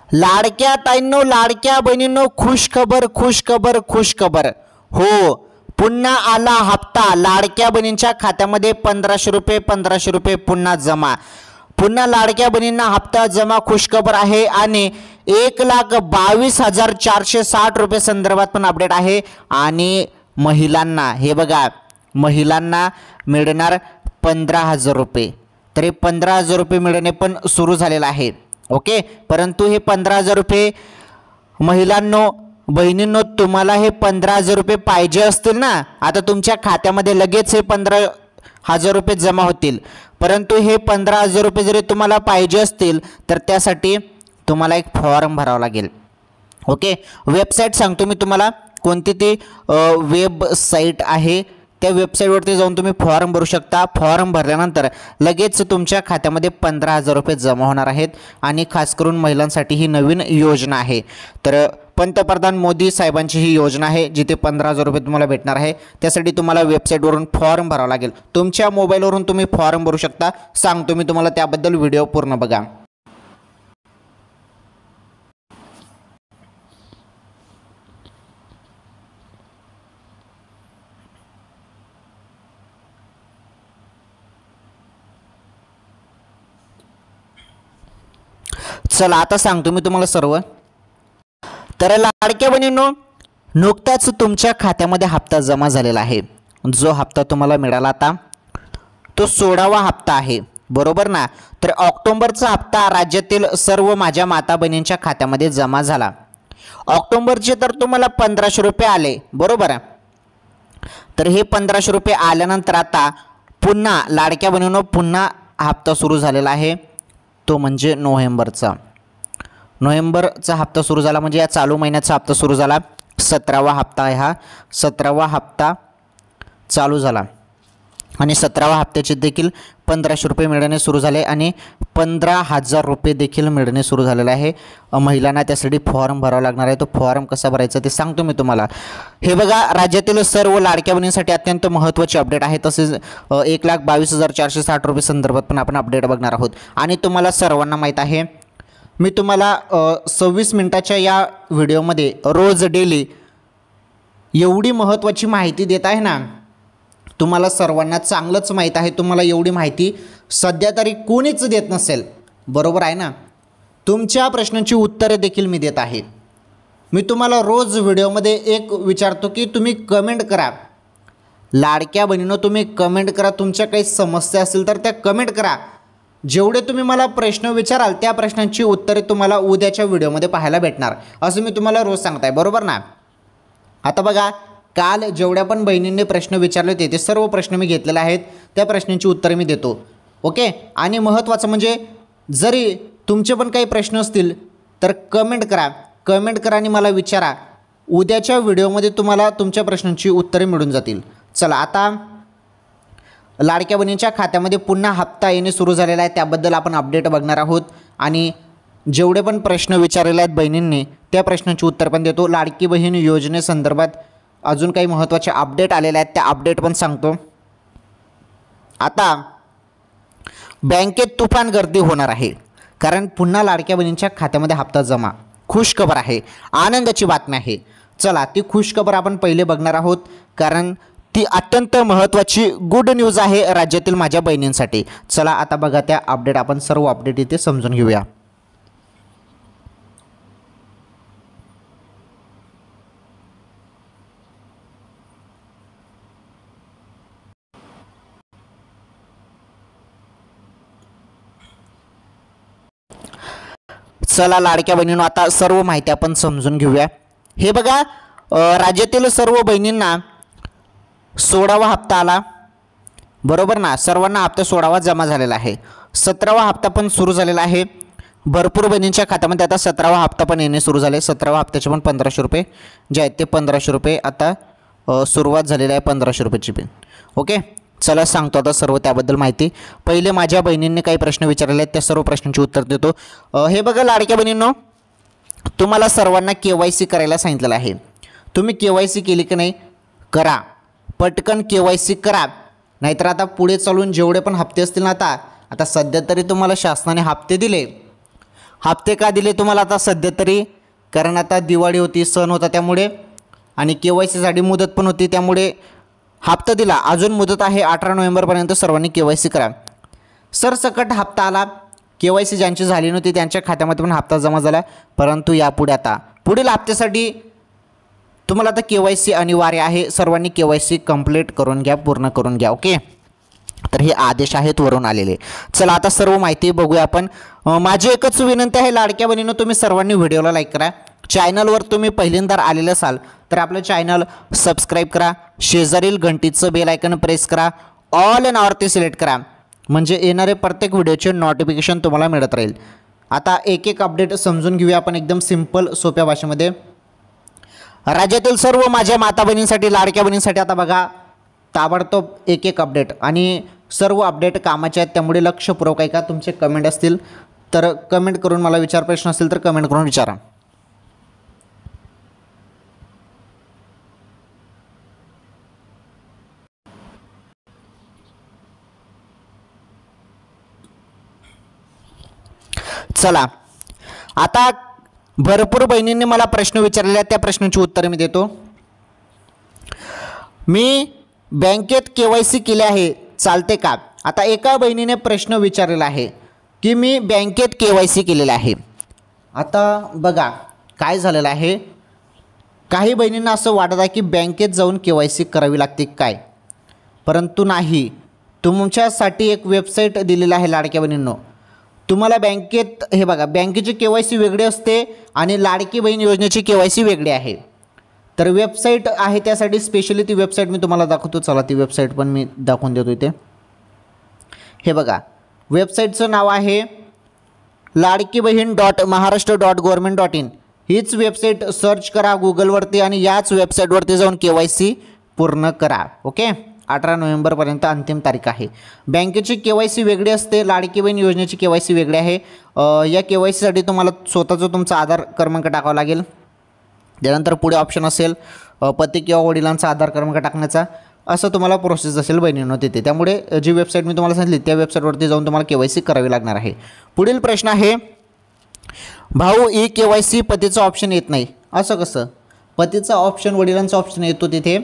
लाडक्या ताईंनो, लाडक्या बहिणींनो, खुश खबर खुश खबर खुश खबर. हो, पुन्हा आला हप्ता. लाडक्या बहिणींच्या खात्यामध्ये 1500 रुपये पुन्हा जमा. पुन्हा लाडक्या बहिणींना हप्ता जमा. खुशखबर आहे. आणि 1,22,460 रुपये संदर्भात पण अपडेट आहे. आणि महिलांना हे बघा, महिलांना मिळणार 15,000 रुपये. तर हे 15,000 रुपये मिळणे पण सुरू झालेलं आहे. ओके, परंतु हे 15,000 रुपये महिलांनो, बहिणींनो, तुम्हाला हे 15,000 रुपये पाहिजे असतील ना, आता तुमच्या खात्यामध्ये लगेच हे 15,000 रुपये जमा होतील. परंतु हे 15,000 रुपये जरी तुम्हाला पाहिजे असतील तर त्यासाठी तुम्हाला एक फॉर्म भरावा लागेल. ओके, वेबसाईट सांगतो मी तुम्हाला कोणती ती वेबसाईट आहे. त्या वेबसाईटवरती जाऊन तुम्ही फॉर्म भरू शकता. फॉर्म भरल्यानंतर लगेच तुमच्या खात्यामध्ये 15,000 रुपये जमा होणार आहेत. आणि खास करून महिलांसाठी ही नवीन योजना आहे. तर पंतप्रधान मोदी साहेबांची ही योजना आहे जिथे 15,000 रुपये तुम्हाला भेटणार आहे. त्यासाठी तुम्हाला वेबसाईटवरून फॉर्म भरावा लागेल. तुमच्या मोबाईलवरून तुम्ही फॉर्म भरू शकता. सांगतो मी तुम्हाला त्याबद्दल, व्हिडिओ पूर्ण बघा. चला आता सांगतो मी तुम्हाला सर्व. तर लाडक्या बहिणींनो, नुकताच तुमच्या खात्यामध्ये हप्ता जमा झालेला आहे. जो हप्ता तुम्हाला मिळाला आता तो 16वा हप्ता आहे, बरोबर ना. तर ऑक्टोबरचा हप्ता राज्यातील सर्व माझ्या माता बहिणींच्या खात्यामध्ये जमा झाला. ऑक्टोबरचे तर तुम्हाला 1500 रुपये आले, बरोबर. तर हे 1500 रुपये आल्यानंतर आता पुन्हा लाडक्या बहिणींनो पुन्हा हप्ता सुरू झालेला आहे. तो म्हणजे नोव्हेंबरचा हप्ता सुरू झाला. म्हणजे या चालू महिन्याचा हप्ता सुरू झाला. 17वा हप्ता आहे हा. 17वा हप्ता चालू झाला. आणि 17व्या हप्त्याचे देखील 1500 रुपये मिळणे सुरू झाले. आणि 15,000 रुपये देखील मिळणे सुरू झालेले आहे. महिलांना त्यासाठी फॉर्म भरावा लागणार आहे. तो फॉर्म कसा भरायचा ते सांगतो मी तुम्हाला. हे बघा, राज्यातील सर्व लाडक्या बहिणींसाठी अत्यंत महत्त्वाची अपडेट आहे. तसेच 1,22,460 रुपये संदर्भात पण आपण अपडेट बघणार आहोत. आणि तुम्हाला सर्वांना माहीत आहे, मी तुम्हाला 26 मिनिटाच्या या व्हिडिओमध्ये रोज डेली एवढी महत्त्वाची माहिती देत आहे ना. तुम्हाला सर्वांना चांगलंच माहीत आहे. तुम्हाला एवढी माहिती सध्या तरी कोणीच देत नसेल, बरोबर आहे ना. तुमच्या प्रश्नांची उत्तरे देखील मी देत आहे. मी तुम्हाला रोज व्हिडिओमध्ये एक विचारतो की तुम्ही कमेंट करा. लाडक्या बहिणींनो, तुम्ही कमेंट करा. तुमच्या काही समस्या असतील तर त्या कमेंट करा. जेवढे तुम्ही मला प्रश्न विचाराल त्या प्रश्नांची उत्तरे तुम्हाला उद्याच्या व्हिडिओमध्ये पाहायला भेटणार, असं मी तुम्हाला रोज सांगताय, बरोबर ना. आता बघा, काल जेवढ्या पण बहिणींनी प्रश्न विचारले होते ते सर्व प्रश्न मी घेतलेले आहेत. त्या प्रश्नांची उत्तरे मी देतो. ओके, आणि महत्त्वाचं म्हणजे जरी तुमचे पण काही प्रश्न असतील तर कमेंट करा आणि मला विचारा. उद्याच्या व्हिडिओमध्ये तुम्हाला तुमच्या प्रश्नांची उत्तरे मिळून जातील. चला, आता लाडक्या बहिणींच्या खात्यामध्ये पुन्हा हप्ता येणे सुरू झालेला आहे. त्याबद्दल आपण अपडेट बघणार आहोत. आणि जेवढे पण प्रश्न विचारलेले आहेत बहिणींनी त्या प्रश्नांची उत्तर पण देतो. लाडकी बहीण योजनेसंदर्भात अजून काही महत्त्वाचे अपडेट आलेले आहेत, त्या अपडेट पण सांगतो. आता बँकेत तुफान गर्दी होणार आहे, कारण पुन्हा लाडक्या बहिणींच्या खात्यामध्ये हप्ता जमा. खुशखबर आहे, आनंदाची बातमी आहे. चला, ती खुशखबर आपण पहिले बघणार आहोत, कारण ती अत्यंत महत्त्वाची गुड न्यूज आहे राज्यातील माझ्या बहिणींसाठी. चला आता बघा त्या अपडेट, आपण सर्व अपडेट इथे समजून घेऊया. चला लाडक्या बहिणींनो, आता सर्व माहिती आपण समजून घेऊया. हे बघा, राज्यातील सर्व बहिणींना 16वा हप्ता आला, बरोबर ना. सर्वांना हप्ता 16वा जमा झालेला आहे. 17वा हप्ता पण सुरू झालेला आहे. भरपूर बहिणींच्या खात्यामध्ये आता 17वा हप्ता पण येणे सुरू झाले. 17व्या हप्त्याचे पण 1500 रुपये जे आहेत ते 1500 रुपये आता सुरुवात झालेली आहे 1500 रुपयाची पण. ओके, चला सांगतो आता सर्व त्याबद्दल माहिती. पहिले माझ्या बहिणींनी काही प्रश्न विचारले आहेत त्या सर्व प्रश्नांची उत्तर देतो. हे बघा लाडक्या बहिणींनो, तुम्हाला सर्वांना KYC करायला सांगितलेलं आहे. तुम्ही KYC केली की नाही? करा, पटकन KYC करा. नाहीतर आता पुढे चालून जेवढे पण हप्ते असतील ना, आता सध्या तरी तुम्हाला शासनाने हप्ते दिले, हप्ते का दिले तुम्हाला आता सध्या तरी, कारण आता दिवाळी होती, सण होता त्यामुळे, आणि KYCसाठी मुदत पण होती त्यामुळे हप्ता दिला. अजून मुदत आहे 18 नोव्हेंबरपर्यंत सर्वांनी KYC करा. सरसकट हप्ता आला. KYC ज्यांची झाली नव्हती त्यांच्या खात्यामध्ये पण हप्ता जमा झाला. परंतु यापुढे आता पुढील हप्त्यासाठी तुम्हाला आता KYC अनिवार्य आहे. सर्वांनी KYC कंप्लीट करून घ्या, पूर्ण करून घ्या. ओके, तर हे आदेश आहेत वरून आलेले. चला आता सर्व माहिती बघूया आपण. माझी एकच विनंती आहे लाडक्या बहिणींनो, तुम्ही सर्वांनी व्हिडिओला लाईक करा. चॅनलवर तुम्ही पहिल्यांदा आलेले असाल तर आपलं चॅनल सबस्क्राईब करा. शेजारील घंटीचं बेल आयकन प्रेस करा. ऑल एन ऑरती सिलेक्ट करा, म्हणजे येणारे प्रत्येक व्हिडिओचे नोटिफिकेशन तुम्हाला मिळत राहील. आता एक एक अपडेट समजून घेऊया आपण एकदम सिंपल सोप्या भाषेमध्ये. राज्यातील सर्व माझ्या माता बहिणींसाठी, लाडक्या बहिणींसाठी आता बघा ताबडतोब एक एक अपडेट, आणि सर्व अपडेट कामाचे आहेत त्यामुळे लक्षपूर्वक ऐका. तुमचे कमेंट असतील तर कमेंट करून मला विचार, प्रश्न असतील तर कमेंट करून विचारा. चला आता भरपूर बहिणींनी मला प्रश्न विचारलेले आहेत, त्या प्रश्नांची उत्तरे मी देतो. मी बँकेत KYC केले आहे, चालते का? आता एका बहिणीने प्रश्न विचारलेला आहे की मी बँकेत KYC केलेलं आहे. आता बघा काय झालेलं आहे, काही बहिणींना असं वाटत आहे की बँकेत जाऊन KYC करावी लागते काय, परंतु नाही. तुमच्यासाठी एक वेबसाईट दिलेली आहे लाडक्या बहिणींनो. तुम्हाला बँकेत हे बघा, बँकेची KYC वेगळी असते आणि लाडकी बहीण योजनेची KYC वेगळी आहे. तर वेबसाईट आहे त्यासाठी स्पेशली ती वेबसाईट मी तुम्हाला दाखवतो. चला ती वेबसाईट पण मी दाखवून देतो इथे. हे बघा वेबसाईटचं नाव आहे ladkibhin.maharashtra.government.in. हीच वेबसाईट सर्च करा गुगलवरती आणि याच वेबसाईटवरती जाऊन KYC पूर्ण करा. ओके, 18 नोव्हेंबरपर्यंत अंतिम तारीख आहे. बँकेची KYC वेगळी असते, लाडकी बहीण योजनेची KYC वेगळी आहे. या KYCसाठी तुम्हाला स्वतःचा तुमचा आधार क्रमांक टाकावा लागेल. त्यानंतर पुढे ऑप्शन असेल पती किंवा वडिलांचा आधार क्रमांक टाकण्याचा. असं तुम्हाला प्रोसेस असेल बहिणींनो तिथे. त्यामुळे जी वेबसाईट मी तुम्हाला सांगितली त्या वेबसाईटवरती जाऊन तुम्हाला KYC करावी लागणार आहे. पुढील प्रश्न आहे, भाऊ KYC पतीचा ऑप्शन येत नाही, असं कसं? पतीचा ऑप्शन, वडिलांचा ऑप्शन येतो तिथे.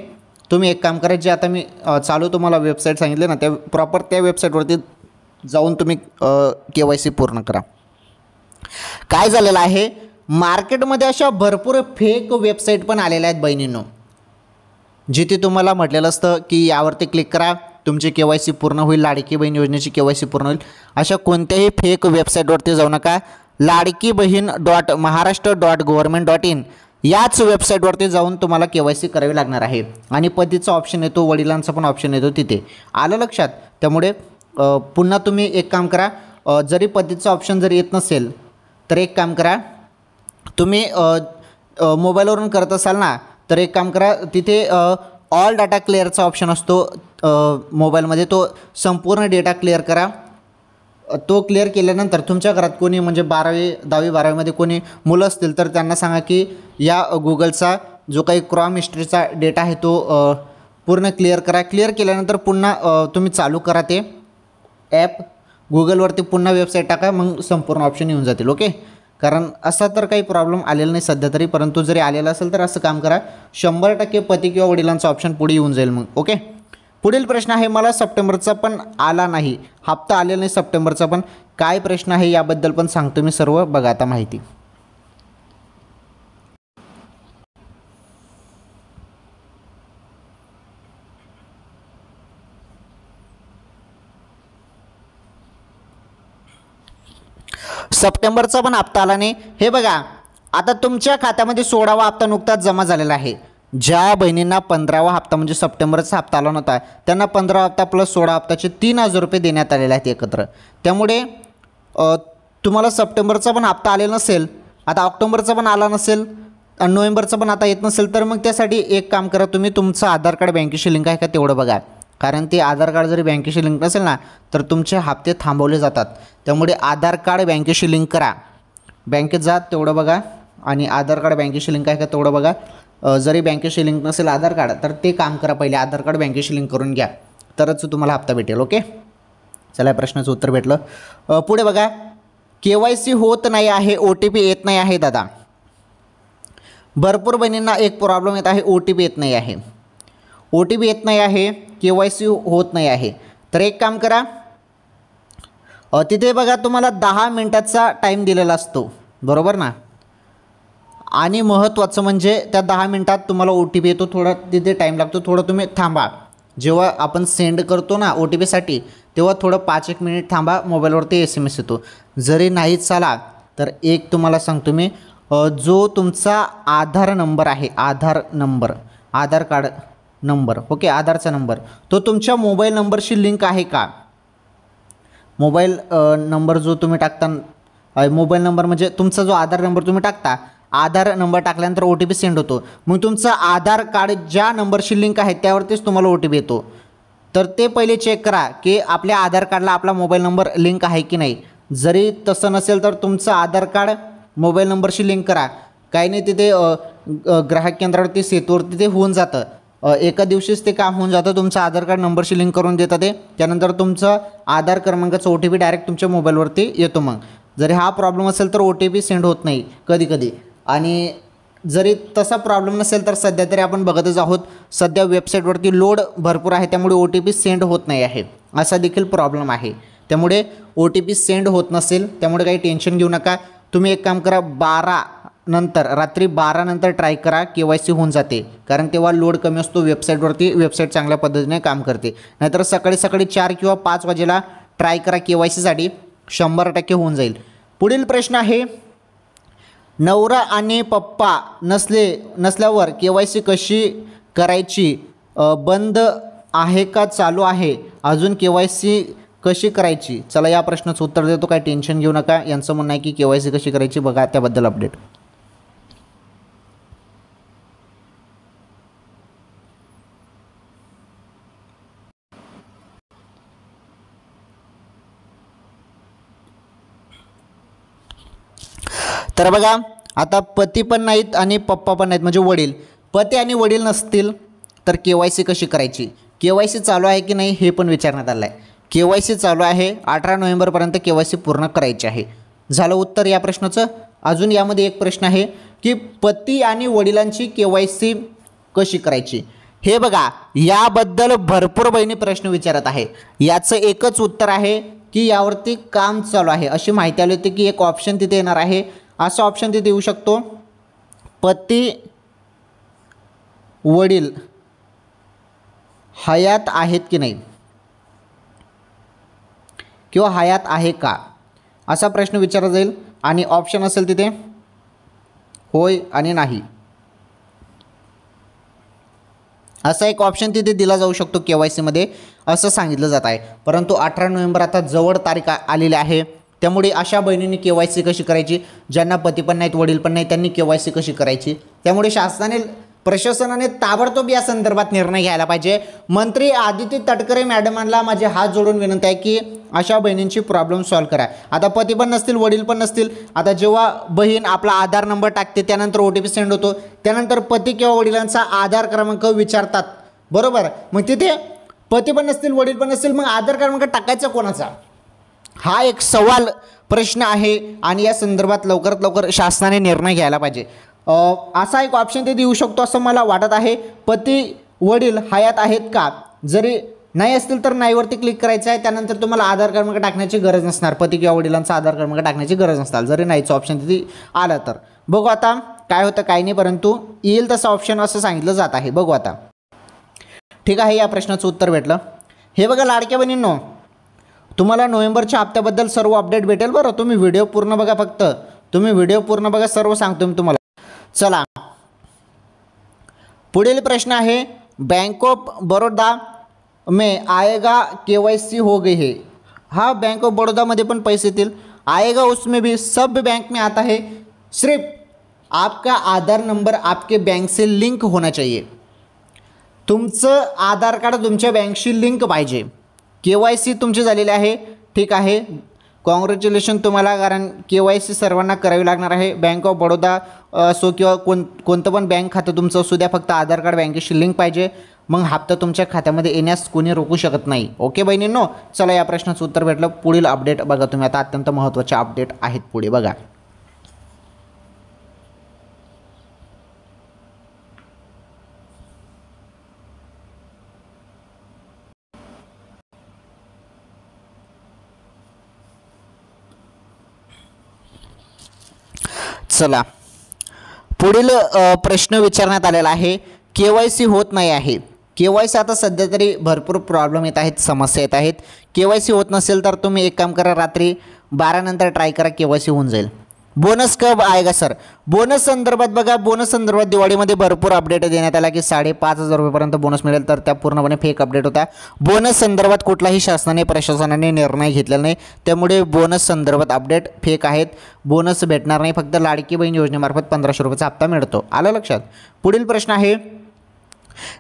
तुम्ही एक काम करा, जे आता मी चालू तुम्हाला वेबसाईट सांगितले ना, त्या प्रॉपर त्या वेबसाईटवरती जाऊन तुम्ही KYC पूर्ण करा. काय झालेलं आहे, मार्केटमध्ये अशा भरपूर फेक वेबसाईट पण आलेल्या आहेत बहिणींनो, जिथे तुम्हाला म्हटलेलं असतं की यावरती क्लिक करा तुमची KYC पूर्ण होईल, लाडकी बहीण योजनेची KYC पूर्ण होईल. अशा कोणत्याही फेक वेबसाईटवरती जाऊ नका. ladkibhin.maharashtra.government.in याच वेबसाईटवरती जाऊन तुम्हाला KYC करावी लागणार आहे. आणि पतीचा ऑप्शन येतो, वडिलांचा पण ऑप्शन येतो तिथे. आलं लक्षात? त्यामुळे पुन्हा तुम्ही एक काम करा, जरी पतीचा ऑप्शन जर येत नसेल तर एक काम करा, तुम्ही मोबाईलवरून करत असाल ना, तर एक काम करा, तिथे ऑल डाटा क्लिअरचा ऑप्शन असतो मोबाईलमध्ये, तो संपूर्ण डेटा क्लिअर करा. तो क्लिअर केल्यानंतर तुमच्या घरात कोणी म्हणजे 12वी 10वी 12वीमध्ये कोणी मुलं असतील तर त्यांना सांगा की या गुगलचा जो काही क्रोम हिस्ट्रीचा डेटा आहे तो पूर्ण क्लिअर करा. क्लिअर केल्यानंतर पुन्हा तुम्ही चालू करा ते ॲप. गुगलवरती पुन्हा वेबसाईट टाका, मग संपूर्ण ऑप्शन येऊन जातील. ओके, कारण असा तर काही प्रॉब्लेम आलेला नाही सध्या तरी, परंतु जरी आलेला असेल तर असं काम करा, 100% पती किंवा वडिलांचा ऑप्शन पुढे येऊन जाईल मग. ओके, पुढील प्रश्न आहे, मला सप्टेंबरचा पण आला नाही, हप्ता आलेला नाही सप्टेंबरचा पण, काय प्रश्न आहे याबद्दल पण सांगतो मी सर्व. बघा आता माहिती. सप्टेंबरचा पण हप्ता आला नाही. हे बघा आता तुमच्या खात्यामध्ये 16वा हप्ता नुकताच जमा झालेला आहे. ज्या बहिणींना 15वा हप्ता म्हणजे सप्टेंबरचा हप्ता आला नव्हता त्यांना 15 हप्ता प्लस 16 हप्त्याचे 3000 रुपये देण्यात आलेले आहेत एकत्र. त्यामुळे तुम्हाला सप्टेंबरचा पण हप्ता आलेला नसेल, आता ऑक्टोबरचा पण आला नसेल आणि नोव्हेंबरचा पण आता येत नसेल, तर मग त्यासाठी एक काम करा, तुम्ही तुमचं आधार कार्ड बँकेशी लिंक आहे का तेवढं बघा. कारण ते आधार कार्ड जरी बँकेशी लिंक नसेल ना तर तुमचे हप्ते थांबवले जातात. त्यामुळे आधार कार्ड बँकेशी लिंक करा, बँकेत जा तेवढं बघा, आणि आधार कार्ड बँकेशी लिंक आहे का तेवढं बघा. जरी बँकेशी लिंक नसेल आधार कार्ड तर ते काम करा, पहिले आधार कार्ड बँकेशी लिंक करून घ्या, तरच तुम्हाला हप्ता भेटेल. ओके, चला प्रश्नाचं उत्तर भेटलं. पुढे बघा, KYC होत नाही आहे, OTP येत नाही आहे दादा. भरपूर बहिणींना एक प्रॉब्लेम येत आहे, OTP येत नाही आहे. OTP येत नाही आहे, KYC होत नाही आहे. तर एक काम करा, तिथे बघा तुम्हाला 10 मिनिटाचा टाईम दिलेला असतो, बरोबर ना. आणि महत्त्वाचं म्हणजे त्या 10 मिनिटात तुम्हाला OTP येतो. थोडा तिथे टाईम लागतो, थोडं तुम्ही थांबा. जेव्हा आपण सेंड करतो ना OTPसाठी, तेव्हा थोडं 5-1 मिनिट थांबा, मोबाईलवरती SMS येतो. जरी नाहीच आला तर एक तुम्हाला सांगतो मी, जो तुमचा आधार नंबर आहे, आधार कार्ड नंबर, ओके, आधारचा नंबर, तो तुमच्या मोबाईल नंबरशी लिंक आहे का. मोबाईल नंबर जो तुम्ही टाकता, मोबाईल नंबर म्हणजे तुमचा जो आधार नंबर तुम्ही टाकता, आधार नंबर टाकल्यानंतर OTP सेंड होतो. मग तुमचं आधार कार्ड ज्या नंबरशी लिंक आहे त्यावरतीच तुम्हाला OTP येतो. तर ते पहिले चेक करा की आपल्या आधार कार्डला आपला मोबाईल नंबर लिंक आहे की नाही. जरी तसं नसेल तर तुमचं आधार कार्ड मोबाईल नंबरशी लिंक करा. काही नाही, तिथे ग्राहक केंद्रावरती सेतूवरती ते होऊन जातं. एका दिवशीच ते काम होऊन जातं. तुमचं आधार कार्ड नंबरशी लिंक करून देतात ते. त्यानंतर तुमचं आधार क्रमांकाचा OTP डायरेक्ट तुमच्या मोबाईलवरती येतो. मग जरी हा प्रॉब्लेम असेल तर OTP सेंड होत नाही कधी कधी. आणि जरी तसा प्रॉब्लेम नसेल तर सध्या तरी आपण बघतच आहोत, सध्या वेबसाईटवरती लोड भरपूर आहे, त्यामुळे OTP सेंड होत नाही आहे, असा देखील प्रॉब्लेम आहे. त्यामुळे OTP सेंड होत नसेल, त्यामुळे काही टेन्शन घेऊ नका. तुम्ही एक काम करा, 12 नंतर, रात्री 12 नंतर ट्राय करा, KYC होऊन जाते. कारण तेव्हा लोड कमी असतो वेबसाईटवरती, वेबसाईट चांगल्या पद्धतीने काम करते. नाहीतर सकाळी 4 किंवा 5 वाजेला ट्राय करा KYCसाठी, 100% होऊन जाईल. पुढील प्रश्न आहे, नवरा आणि पप्पा नसल्यावर KYC कशी करायची, बंद आहे का चालू आहे, अजून KYC कशी करायची. चला या प्रश्नाचं उत्तर देतो, काही टेन्शन घेऊ नका. यांचं म्हणणं आहे की KYC कशी करायची, बघा त्याबद्दल अपडेट. तर बघा, आता पती पण नाहीत आणि पप्पा पण नाहीत, म्हणजे वडील, पती आणि वडील नसतील तर KYC कशी करायची. KYC चालू आहे की नाही हे पण विचारण्यात आलं आहे. KYC चालू आहे, 18 नोव्हेंबरपर्यंत KYC पूर्ण करायची आहे. झालं उत्तर या प्रश्नाचं. अजून यामध्ये एक प्रश्न आहे की पती आणि वडिलांची KYC कशी करायची. हे बघा, याबद्दल भरपूर बहिणी प्रश्न विचारत आहे. याचं एकच उत्तर आहे की यावरती काम चालू आहे. अशी माहिती आली होती की एक ऑप्शन तिथे येणार आहे. असा ऑप्शन तिथे येऊ शकतो, पती वडील हयात आहेत की नाही, किंवा हयात आहे का, असा प्रश्न विचारला जाईल. आणि ऑप्शन असेल तिथे होय आणि नाही, असा एक ऑप्शन तिथे दिला जाऊ शकतो KYCमध्ये, असं सांगितलं जात आहे. परंतु 18 नोव्हेंबर आता जवळ तारीख आलेली आहे, त्यामुळे अशा बहिणींनी KYC कशी करायची, ज्यांना पती पण नाहीत वडील पण नाहीत त्यांनी KYC कशी करायची. त्यामुळे प्रशासनाने ताबडतोब या संदर्भात निर्णय घ्यायला पाहिजे. मंत्री आदिती तटकरे मॅडमांना माझे हात जोडून विनंती आहे की अशा बहिणींची प्रॉब्लेम सॉल्व्ह करा. आता पती पण नसतील वडील पण नसतील, आता जेव्हा बहीण आपला आधार नंबर टाकते त्यानंतर OTP सेंड होतो, त्यानंतर पती किंवा वडिलांचा आधार क्रमांक विचारतात, बरोबर. मग तिथे पती पण नसतील वडील पण नसतील, मग आधार क्रमांक टाकायचा कोणाचा, हा एक सवाल प्रश्न आहे. आणि या संदर्भात लवकरात लवकर शासनाने निर्णय घ्यायला पाहिजे. असा एक ऑप्शन तिथे येऊ शकतो असं मला वाटत आहे. पती वडील हयात आहेत का, जरी नाही असतील तर नाहीवरती क्लिक करायचं आहे. त्यानंतर तुम्हाला आधार क्रमांक टाकण्याची गरज नसणार, पती किंवा वडिलांचा आधार क्रमांक टाकण्याची गरज नसणार, जरी नाहीचं ऑप्शन तिथे आलं तर. बघू आता काय होतं काय नाही, परंतु येईल तसं ऑप्शन असं सांगितलं जात आहे. बघू आता. ठीक आहे, या प्रश्नाचं उत्तर भेटलं. हे बघा लाडक्या बहिणींनो, तुम्हाला नोव्हेंबरच्या हप्त्याबद्दल सर्व अपडेट भेटेल बरं. तुम्ही व्हिडिओ पूर्ण बघा, फक्त तुम्ही व्हिडिओ पूर्ण बघा, सर्व सांगतो मी तुम्हाला. चला पुढील प्रश्न आहे, बैंक ऑफ बड़ौदा में आएगा KYC हो गई है. हाँ, बैंक ऑफ बड़ौदा मध्ये पण पैसे येतील, आएगा, उसमें भी सब बैंक में आता है. सिर्फ आपका आधार नंबर आपके बैंक से लिंक होना चाहिए. तुमचं आधार कार्ड तुमच्या बँकशी लिंक पाहिजे. KYC तुमची झालेली आहे, ठीक आहे, कॉंग्रॅच्युलेशन तुम्हाला. कारण KYC सर्वांना करावी लागणार आहे. बँक ऑफ बडोदा असो किंवा कोणतं पण बँक खातं तुमचं असू द्या, फक्त आधार कार्ड बँकेशी लिंक पाहिजे. मग हप्ता तुमच्या खात्यामध्ये येण्यास कोणी रोखू शकत नाही. ओके बहिणींनो, चला या प्रश्नाचं उत्तर भेटलं. पुढील अपडेट बघा तुम्ही आता, अत्यंत महत्त्वाचे अपडेट आहेत पुढे बघा. चला पुढील प्रश्न विचारण्यात आलेला आहे. KYC होत नाही आहे. KYC आता सध्या तरी भरपूर प्रॉब्लेम येत आहेत, समस्या येत आहेत. KYC होत नसेल तर तुम्ही एक काम करा, रात्री 12 नंतर ट्राय करा, KYC होऊन जाईल. बोनस कब आएगा सर? बोनस संदर्भात बघा, बोनस संदर्भात दिवाळीमध्ये भरपूर अपडेट देण्यात आला की 5,500 रुपयेपर्यंत बोनस मिळेल, तर त्या पूर्णपणे फेक अपडेट होता. बोनस संदर्भात कुठलाही शासनाने प्रशासनाने निर्णय घेतलेला नाही, त्यामुळे बोनस संदर्भात अपडेट फेक आहेत. बोनस भेटणार नाही, फक्त लाडकी बहीण योजनेमार्फत 1500 रुपयाचा हप्ता मिळतो. आलं लक्षात? पुढील प्रश्न आहे,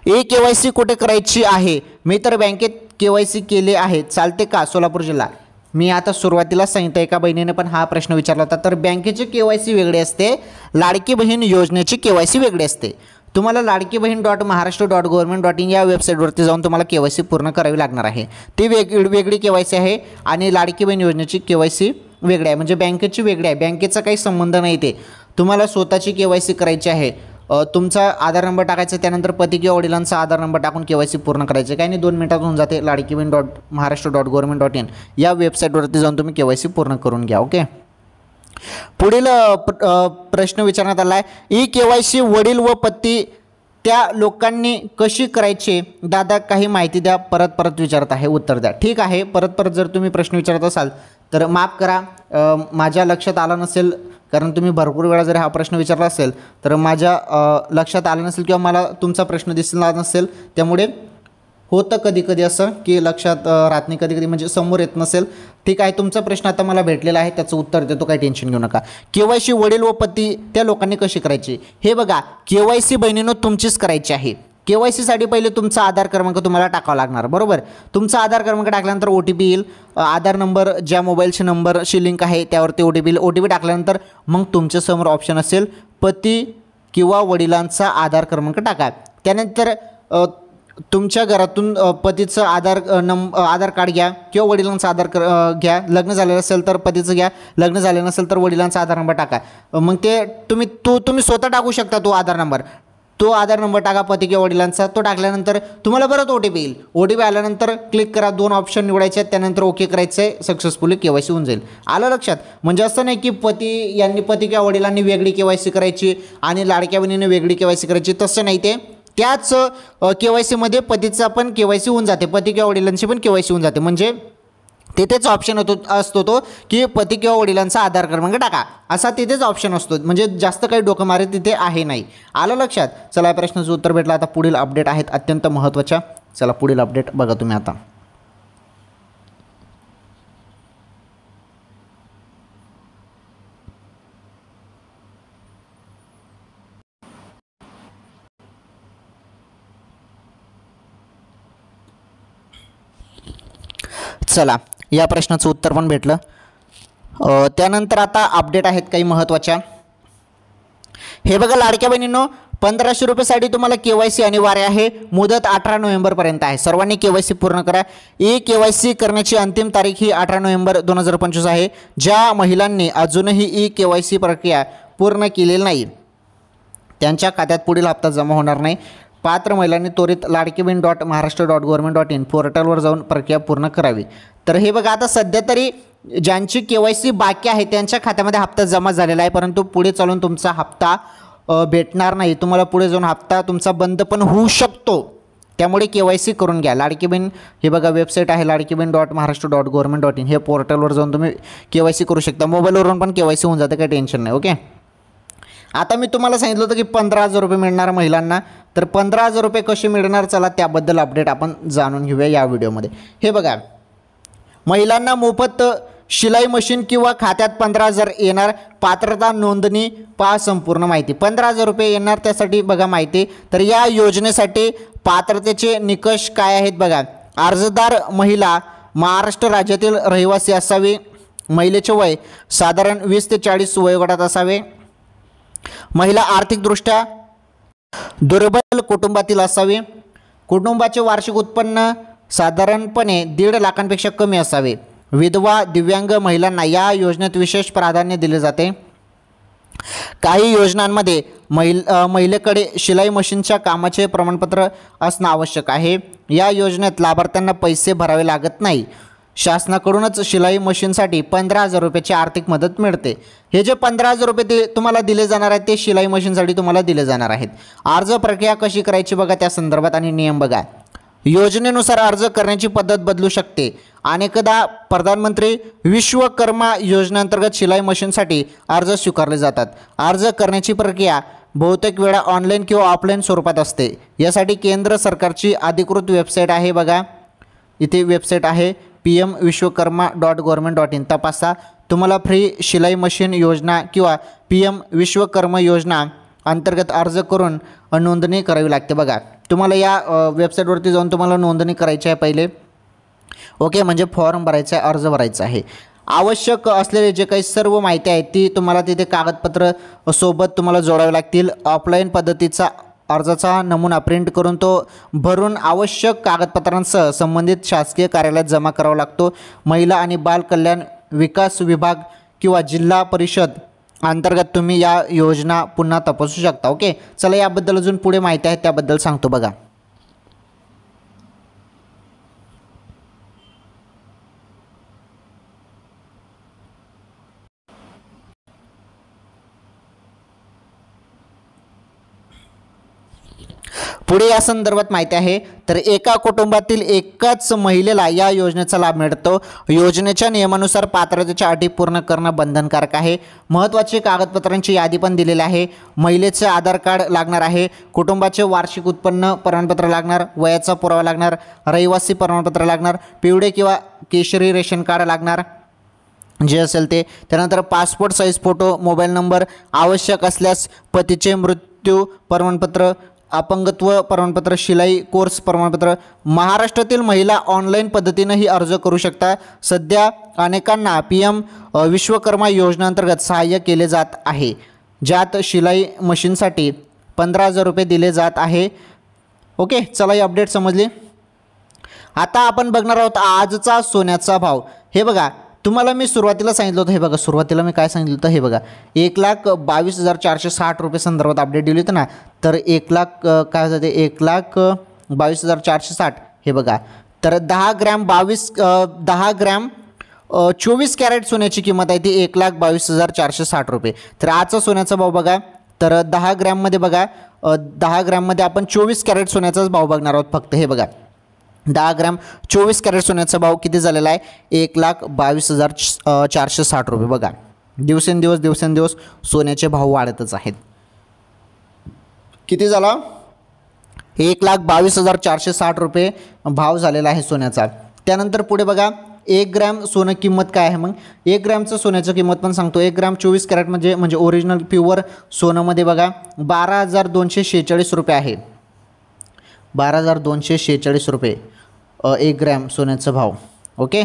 KYC कुठे करायची आहे? मी तर बँकेत KYC केले आहे, चालते का? सोलापूर जिल्हा. मी आता सुरुवातीला सांगितलं, एका बहिणीने पण हा प्रश्न विचारला होता. तर बँकेची KYC वेगळी असते, लाडकी बहीण योजनेची KYC वेगळी असते. तुम्हाला लाडकी बहीण .महाराष्ट्र.gov.in या वेबसाईटवरती जाऊन तुम्हाला KYC पूर्ण करावी लागणार आहे. ती वेगळी KYC आहे आणि लाडकी बहीण योजनेची KYC वेगळी आहे, म्हणजे बँकेची वेगळी आहे. बँकेचा काही संबंध नाही. ते तुम्हाला स्वतःची KYC करायची आहे. तुमचा आधार नंबर टाकायचा, त्यानंतर पती किंवा वडिलांचा आधार नंबर टाकून KYC पूर्ण करायचे. काही नाही, 2 मिनिटात होऊन जाते. लाडकी बहीण .महाराष्ट्र.gov.in या वेबसाईटवरती जाऊन तुम्ही KYC पूर्ण करून घ्या. ओके. पुढील प्रश्न विचारण्यात आला आहे, KYC वडील व पती त्या लोकांनी कशी करायची? दादा काही माहिती द्या. परत विचारत आहे, उत्तर द्या. ठीक आहे, परत जर तुम्ही प्रश्न विचारत असाल तर माफ करा, माझ्या लक्षात आलं नसेल, कारण तुम्ही भरपूर वेळा जर हा प्रश्न विचारला असेल तर माझ्या लक्षात आलं नसेल किंवा मला तुमचा प्रश्न दिसला नसेल, त्यामुळे होतं कधी असं की लक्षात राहत नाही, कधी म्हणजे समोर येत नसेल. ठीक आहे, तुमचा प्रश्न आता मला भेटलेला आहे, त्याचं उत्तर देतो, काही टेन्शन घेऊ नका. KYC वडील व पती त्या लोकांनी कशी करायची? हे बघा, KYC बहिणीनं तुमचीच करायची आहे. KYC साठी पहिले तुमचा आधार क्रमांक तुम्हाला टाकावा लागणार, बरोबर. तुमचा आधार क्रमांक टाकल्यानंतर OTP येईल. आधार नंबर ज्या मोबाईलच्या नंबरशी लिंक आहे त्यावरती OTP येईल. OTP टाकल्यानंतर मग तुमच्यासमोर ऑप्शन असेल, पती किंवा वडिलांचा आधार क्रमांक टाका. त्यानंतर तुमच्या घरातून पतीचं आधार कार्ड घ्या किंवा वडिलांचा आधार घ्या. लग्न झालेलं असेल तर पतीचं घ्या, लग्न झालेलं नसेल तर वडिलांचा आधार नंबर टाका. मग ते तुम्ही स्वतः टाकू शकता. तो आधार नंबर टाका पती किंवा वडिलांचा. तो टाकल्यानंतर तुम्हाला परत OTP येईल. OTP आल्यानंतर क्लिक करा, 2 ऑप्शन निवडायचे आहेत, त्यानंतर ओके करायचं आहे, सक्सेसफुली KYC होऊन जाईल. आलं लक्षात? म्हणजे असं नाही की पती किंवा वडिलांनी वेगळी KYC करायची आणि लाडक्या बहिणीने वेगळी KYC करायची, तसं नाही. ते त्याच KYC मध्ये पतीचा पण KYC होऊन जाते, पती किंवा वडिलांची पण KYC होऊन जाते. म्हणजे तिथेच ऑप्शन असतो तो की पती किंवा वडिलांचा आधार क्रमांक टाका, असा तिथेच ऑप्शन असतो. म्हणजे जास्त काही डोकंमारी तिथे आहे नाही. आलं लक्षात? चला, या प्रश्नाचं उत्तर भेटलं. आता पुढील अपडेट आहेत अत्यंत महत्त्वाच्या. चला पुढील अपडेट बघा तुम्ही आता. चला, या प्रश्नाचं उत्तर पण भेटलं. त्यानंतर आता अपडेट आहेत काही महत्त्वाच्या. हे बघा लाडक्या बहिणींनो, 1500 रुपयासाठी तुम्हाला KYC अनिवार्य आहे. मुदत 18 नोव्हेंबरपर्यंत आहे. सर्वांनी KYC पूर्ण करा. KYC करण्याची अंतिम तारीख ही 18 नोव्हेंबर 2025 आहे. ज्या महिलांनी अजूनही KYC प्रक्रिया पूर्ण केलेली नाही त्यांच्या खात्यात पुढील हप्ता जमा होणार नाही. पात्र महिलांनी त्वरित लाडकी बहीण .महाराष्ट्र.gov.in पोर्टलवर जाऊन प्रक्रिया पूर्ण करावी. तर हे बघा, आता सध्या तरी ज्यांची KYC बाकी आहे त्यांच्या खात्यामध्ये हप्ता जमा झालेला आहे, परंतु पुढे चालून तुमचा हप्ता भेटणार नाही. तुम्हाला पुढे जाऊन हप्ता तुमचा बंद पण होऊ शकतो. त्यामुळे KYC करून घ्या. लाडकी बहीण, हे बघा वेबसाईट आहे लाडकी बहीण .महाराष्ट्र.gov.in, हे पोर्टलवर जाऊन तुम्ही KYC करू शकता. मोबाईलवरून पण KYC होऊन जाते, काही टेन्शन नाही. ओके. आता मी तुम्हाला सांगितलं होतं की 15,000 रुपये मिळणार महिलांना. तर 15,000 रुपये कसे मिळणार, चला त्याबद्दल अपडेट आपण जाणून घेऊया या व्हिडिओमध्ये. हे बघा, महिलांना मोफत शिलाई मशीन किंवा खात्यात 15,000 येणार. पात्रता नोंदणी पहा संपूर्ण माहिती. 15,000 रुपये येणार, त्यासाठी बघा माहिती. तर या योजनेसाठी पात्रतेचे निकष काय आहेत बघा. अर्जदार महिला महाराष्ट्र राज्यातील रहिवासी असावी. महिलेचे वय साधारण 20 ते 40 वयोगटात असावे. महिला आर्थिकदृष्ट्या दुर्बल कुटुंबातील असावी. कुटुंबाचे वार्षिक उत्पन्न साधारणपणे 1.5 लाखांपेक्षा कमी असावे. विधवा दिव्यांग महिलांना या योजनेत विशेष प्राधान्य दिले जाते. काही योजनांमध्ये महिलेकडे शिलाई मशीनच्या कामाचे प्रमाणपत्र असणं आवश्यक आहे. या योजनेत लाभार्थ्यांना पैसे भरावे लागत नाही. शासनाकडूनच शिलाई मशीनसाठी 15,000 रुपयाची आर्थिक मदत मिळते. हे जे 15,000 रुपये तुम्हाला दिले जाणार आहेत ते शिलाई मशीनसाठी तुम्हाला दिले जाणार आहेत. अर्ज प्रक्रिया कशी करायची बघा त्या संदर्भात आणि नियम बघा. योजनेनुसार अर्ज करण्याची पद्धत बदलू शकते. अनेकदा प्रधानमंत्री विश्वकर्मा योजनेअंतर्गत शिलाई मशीनसाठी अर्ज स्वीकारले जातात. अर्ज करण्याची प्रक्रिया बहुतेक वेळा ऑनलाईन किंवा ऑफलाईन स्वरूपात असते. यासाठी केंद्र सरकारची अधिकृत वेबसाईट आहे बघा. इथे वेबसाईट आहे pmvishwakarma.government.in. तपासा. तुम्हाला फ्री शिलाई मशीन योजना किंवा PM विश्वकर्मा योजना अंतर्गत अर्ज करून नोंदणी करावी लागते बघा. तुम्हाला या वेबसाईटवरती जाऊन तुम्हाला नोंदणी करायची आहे पहिले. ओके, म्हणजे फॉर्म भरायचा आहे, अर्ज भरायचा आहे. आवश्यक असलेले जे काही सर्व माहिती आहे ती तुम्हाला तिथे कागदपत्र सोबत तुम्हाला जोडावे लागतील. ऑफलाईन पद्धतीचा अर्जाचा नमुना प्रिंट करून तो भरून आवश्यक कागदपत्रांसह संबंधित शासकीय कार्यालयात जमा करावा लागतो. महिला आणि बाल कल्याण विकास विभाग किंवा जिल्हा परिषद अंतर्गत तुम्ही या योजना पुन्हा तपासू शकता. ओके, चला याबद्दल अजून पुढे माहिती आहे त्याबद्दल सांगतो बघा. पुढे या संदर्भात माहिती आहे तर एका कुटुंबातील एकाच महिलेला या योजनेचा लाभ मिळतो. योजनेच्या नियमानुसार पात्रतेच्या अटी पूर्ण करणं बंधनकारक आहे. महत्त्वाची कागदपत्रांची यादी पण दिलेली आहे. महिलेचे आधार कार्ड लागणार आहे. कुटुंबाचे वार्षिक उत्पन्न प्रमाणपत्र लागणार. वयाचा पुरावा लागणार. रहिवासी प्रमाणपत्र लागणार. पिवळे किंवा केशरी रेशन कार्ड लागणार जे असेल ते. त्यानंतर passport size photo, mobile number, आवश्यक असल्यास पतीचे मृत्यू प्रमाणपत्र, अपंगत्व प्रमाणपत्र, शिलाई कोर्स प्रमाणपत्र. महाराष्ट्रातील महिला ऑनलाईन पद्धतीनेही अर्ज करू शकता. सध्या अनेकांना PM विश्वकर्मा योजनेअंतर्गत सहाय्य केले जात आहे, ज्यात शिलाई मशीनसाठी 15,000 रुपये दिले जात आहे. ओके, चला ही अपडेट समजली. आता आपण बघणार आहोत आजचा सोन्याचा भाव. हे बघा, तुम्हाला मी सुरुवातीला सांगितलं होतं, हे बघा सुरुवातीला मी काय सांगितलं होतं, हे बघा 1,22,460 रुपये संदर्भात अपडेट दिली होती ना. तर 1,00,000 काय होतं ते 1,22,460. हे बघा, तर 10 ग्रॅम 24 कॅरेट सोन्याची किंमत आहे ती 1,22,460 रुपये. तर आजचा सोन्याचा भाव बघा, तर 10 ग्रॅममध्ये बघा, 10 ग्रॅममध्ये आपण 24 कॅरेट सोन्याचाच भाव बघणार आहोत फक्त. हे बघा 10 ग्रॅम 24 कॅरेट सोन्याचा भाव किती झालेला आहे 1,22,460 रुपये. बघा दिवसेंदिवस सोन्याचे भाव वाढतच आहेत. किती झाला 1,22,460 रुपये भाव झालेला आहे सोन्याचा. त्यानंतर पुढे बघा 1 ग्रॅम सोनं किंमत काय आहे. मग 1 ग्रॅमचं सोन्याचं किंमत पण सांगतो. 1 ग्रॅम 24 कॅरेट म्हणजे ओरिजिनल प्युअर सोनंमध्ये बघा 12,246 रुपये आहे. 12,246 रुपये 1 ग्रॅम सोन्याचा भाव. ओके,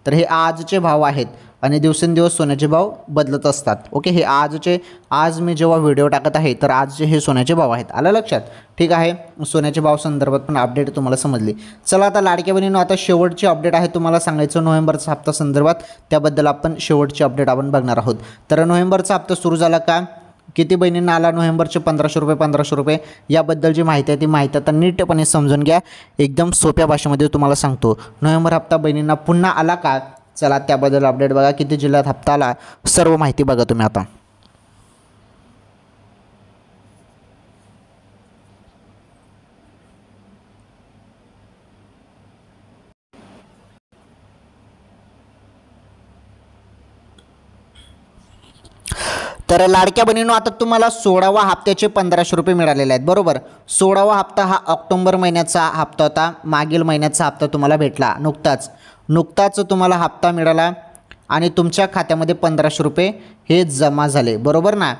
तर हे आजचे भाव आहेत आणि दिवसेंदिवस सोन्याचे भाव बदलत असतात. ओके, हे आज मी जेव्हा व्हिडिओ टाकत आहे तर आजचे हे सोन्याचे भाव आहेत. आलं लक्षात? ठीक आहे, सोन्याचे भाव संदर्भात पण अपडेट तुम्हाला समजली. चला आता लाडक्या बहिणींनो, आता शेवटची अपडेट आहे तुम्हाला सांगायचं नोव्हेंबरचा हप्ता संदर्भात. त्याबद्दल आपण शेवटची अपडेट आपण बघणार आहोत. तर नोव्हेंबरचा हप्ता सुरू झाला का, किती बहिणींना आला नोव्हेंबरचे 1,500 रुपये याबद्दलची माहिती आहे ती माहिती आता नीटपणे समजून घ्या. एकदम सोप्या भाषेमध्ये तुम्हाला सांगतो. नोव्हेंबर हप्ता बहिणींना पुन्हा आला का, चला त्याबद्दल अपडेट बघा. किती जिल्ह्यात हप्ता आला सर्व माहिती बघा तुम्ही आता. तर लाडक्या बहिणींनो, आता तुम्हाला 16वा हप्त्याचे 1,500 रुपये मिळालेले आहेत बरोबर. 16वा हप्ता हा ऑक्टोबर महिन्याचा हप्ता होता. मागील महिन्याचा हप्ता तुम्हाला भेटला नुकताच तुम्हाला हप्ता मिळाला आणि तुमच्या खात्यामध्ये 1,500 रुपये हे जमा झाले बरोबर ना.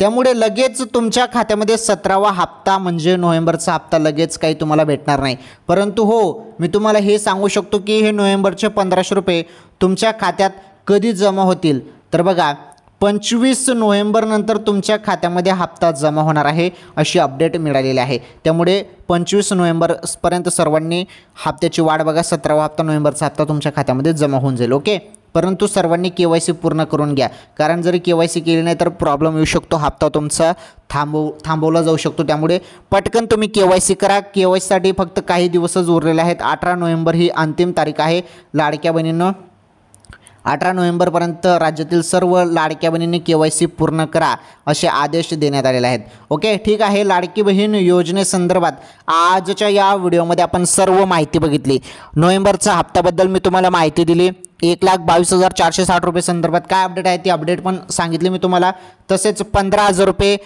त्यामुळे लगेच तुमच्या खात्यामध्ये 17वा हप्ता म्हणजे नोव्हेंबरचा हप्ता लगेच काही तुम्हाला भेटणार नाही. परंतु हो, मी तुम्हाला हे सांगू शकतो की हे नोव्हेंबरचे 1,500 रुपये तुमच्या खात्यात कधी जमा होतील. तर बघा 25 नोव्हेंबरनंतर तुमच्या खात्यामध्ये हप्ता जमा होणार आहे अशी अपडेट मिळालेली आहे। त्यामुळे 25 नोव्हेंबरपर्यंत सर्वांनी हप्त्याची वाट बघा। 17वा हप्ता नोव्हेंबरचा हप्ता तुमच्या खात्यामध्ये जमा होऊन जाईल। ओके, परंतु सर्वांनी KYC पूर्ण करून घ्या, कारण जरी KYC केली नाही तर प्रॉब्लेम येऊ शकतो, हप्ता तुमचा थांबवला जाऊ शकतो। त्यामुळे पटकन तुम्ही KYC करा। KYC साठी फक्त काही दिवसच उरलेले आहेत। 18 नोव्हेंबर ही अंतिम तारीख आहे। लाडक्या बहिणींनो, 18 नोव्हेंबरपर्यंत राज्यातील सर्व लाडक्या बहिणींनी KYC पूर्ण करा असे आदेश देण्यात आलेले आहेत। ओके, ठीक आहे। लाडकी बहीण योजनेसंदर्भात आजच्या या व्हिडिओमध्ये आपण सर्व माहिती बघितली। नोव्हेंबरचा हप्त्याबद्दल मी तुम्हाला माहिती दिली। 1,22,460 रुपये संदर्भात काय अपडेट आहे ती अपडेट पण सांगितली मी तुम्हाला। तसेच 15,000 रुपये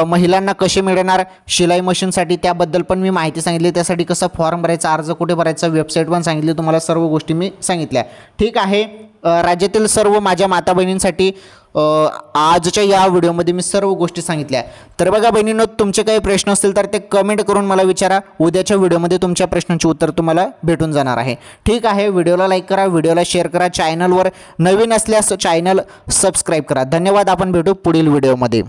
महिलांना कसे मिळणार शिलाई मशीनसाठी त्याबद्दल पण मी माहिती सांगितली। त्यासाठी कसा फॉर्म भरायचा, अर्ज कुठे भरायचा, वेबसाईट पण सांगितली तुम्हाला। सर्व गोष्टी मी सांगितल्या। ठीक आहे, राज्यातील सर्व माझ्या माता बहिणींसाठी आजच्या या व्हिडिओमध्ये मी सर्व गोष्टी सांगितल्या। तर बघा बहिणींनो, तुमचे काही प्रश्न असतील तर ते कमेंट करून मला विचारा। उद्याच्या व्हिडिओमध्ये तुमच्या प्रश्नांची उत्तर तुम्हाला भेटून जाणार आहे। ठीक आहे, व्हिडिओला लाईक करा, व्हिडिओला शेअर करा, चॅनलवर नवीन असल्यास चॅनल सबस्क्राईब करा। धन्यवाद, आपण भेटू पुढील व्हिडिओमध्ये।